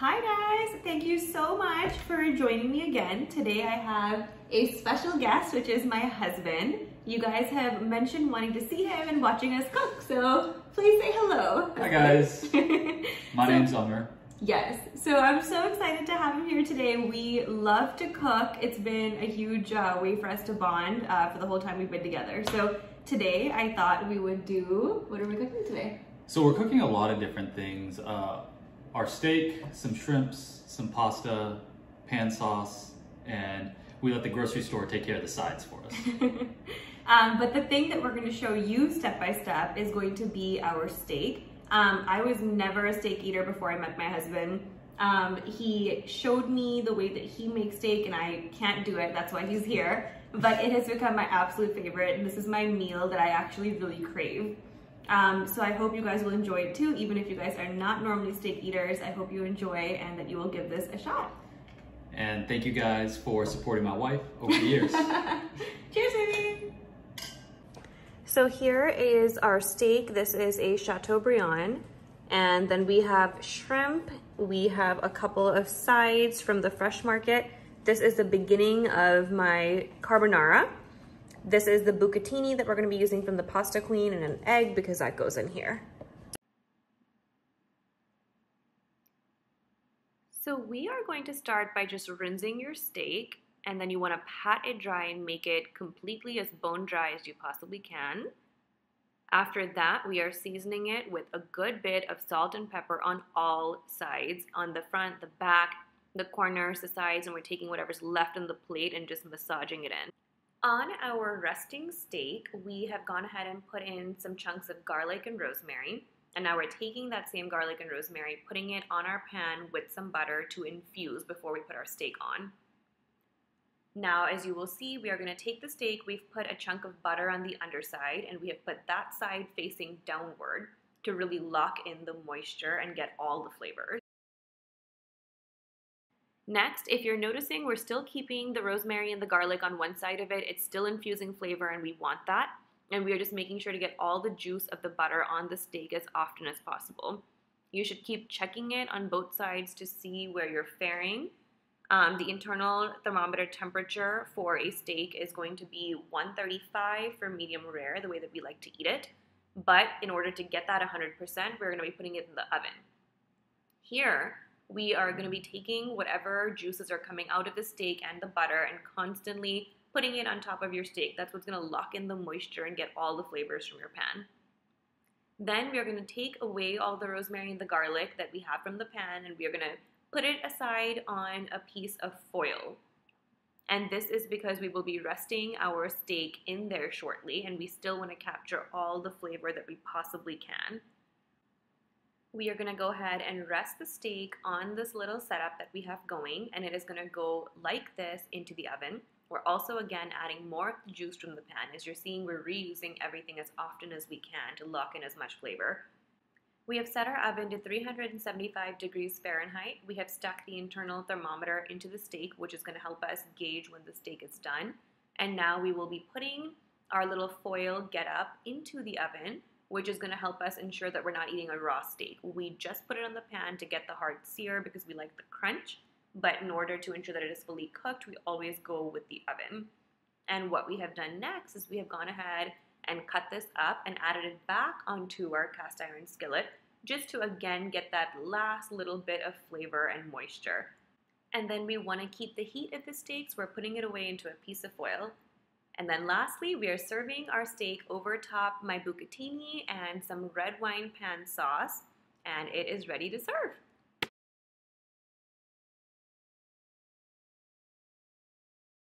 Hi guys, thank you so much for joining me again. Today I have a special guest, which is my husband. You guys have mentioned wanting to see him and watching us cook, so please say hello. Hi guys, my name's Umar. Yes, so I'm so excited to have him here today. We love to cook. It's been a huge way for us to bond for the whole time we've been together. So today I thought we would do, what are we cooking today? So we're cooking a lot of different things. Our steak, some shrimps, some pasta, pan sauce, and we let the grocery store take care of the sides for us. But the thing that we're going to show you step by step is going to be our steak. I was never a steak eater before I met my husband. He showed me the way that he makes steak and I can't do it, that's why he's here. But it has become my absolute favorite and this is my meal that I actually really crave. So I hope you guys will enjoy it too, even if you guys are not normally steak eaters. I hope you enjoy and that you will give this a shot. And thank you guys for supporting my wife over the years. Cheers, baby! So here is our steak. This is a Chateaubriand. And then we have shrimp. We have a couple of sides from the fresh market. This is the beginning of my carbonara. This is the bucatini that we're going to be using from the Pasta Queen and an egg because that goes in here. So we are going to start by just rinsing your steak, and then you want to pat it dry and make it completely as bone dry as you possibly can. After that, we are seasoning it with a good bit of salt and pepper on all sides, on the front, the back, the corners, the sides, and we're taking whatever's left on the plate and just massaging it in. On our resting steak, we have gone ahead and put in some chunks of garlic and rosemary. And now we're taking that same garlic and rosemary, putting it on our pan with some butter to infuse before we put our steak on. Now, as you will see, we are going to take the steak, we've put a chunk of butter on the underside, and we have put that side facing downward to really lock in the moisture and get all the flavors. Next, if you're noticing, we're still keeping the rosemary and the garlic on one side of it. It's still infusing flavor and we want that. And we are just making sure to get all the juice of the butter on the steak as often as possible. You should keep checking it on both sides to see where you're faring. The internal thermometer temperature for a steak is going to be 135 for medium rare, the way that we like to eat it. But in order to get that 100%, we're going to be putting it in the oven. Here, we are going to be taking whatever juices are coming out of the steak and the butter and constantly putting it on top of your steak. That's what's going to lock in the moisture and get all the flavors from your pan. Then we are going to take away all the rosemary and the garlic that we have from the pan and we are going to put it aside on a piece of foil. And this is because we will be resting our steak in there shortly and we still want to capture all the flavor that we possibly can. We are going to go ahead and rest the steak on this little setup that we have going, and it is going to go like this into the oven. We're also again adding more juice from the pan. As you're seeing, we're reusing everything as often as we can to lock in as much flavor. We have set our oven to 375 degrees Fahrenheit. We have stuck the internal thermometer into the steak, which is going to help us gauge when the steak is done. And now we will be putting our little foil get up into the oven, which is going to help us ensure that we're not eating a raw steak. We just put it on the pan to get the hard sear because we like the crunch, but in order to ensure that it is fully cooked, we always go with the oven. And what we have done next is we have gone ahead and cut this up and added it back onto our cast iron skillet just to again get that last little bit of flavor and moisture. And then we want to keep the heat of the steak, so we're putting it away into a piece of foil. And then lastly, we are serving our steak over top my bucatini and some red wine pan sauce, and it is ready to serve.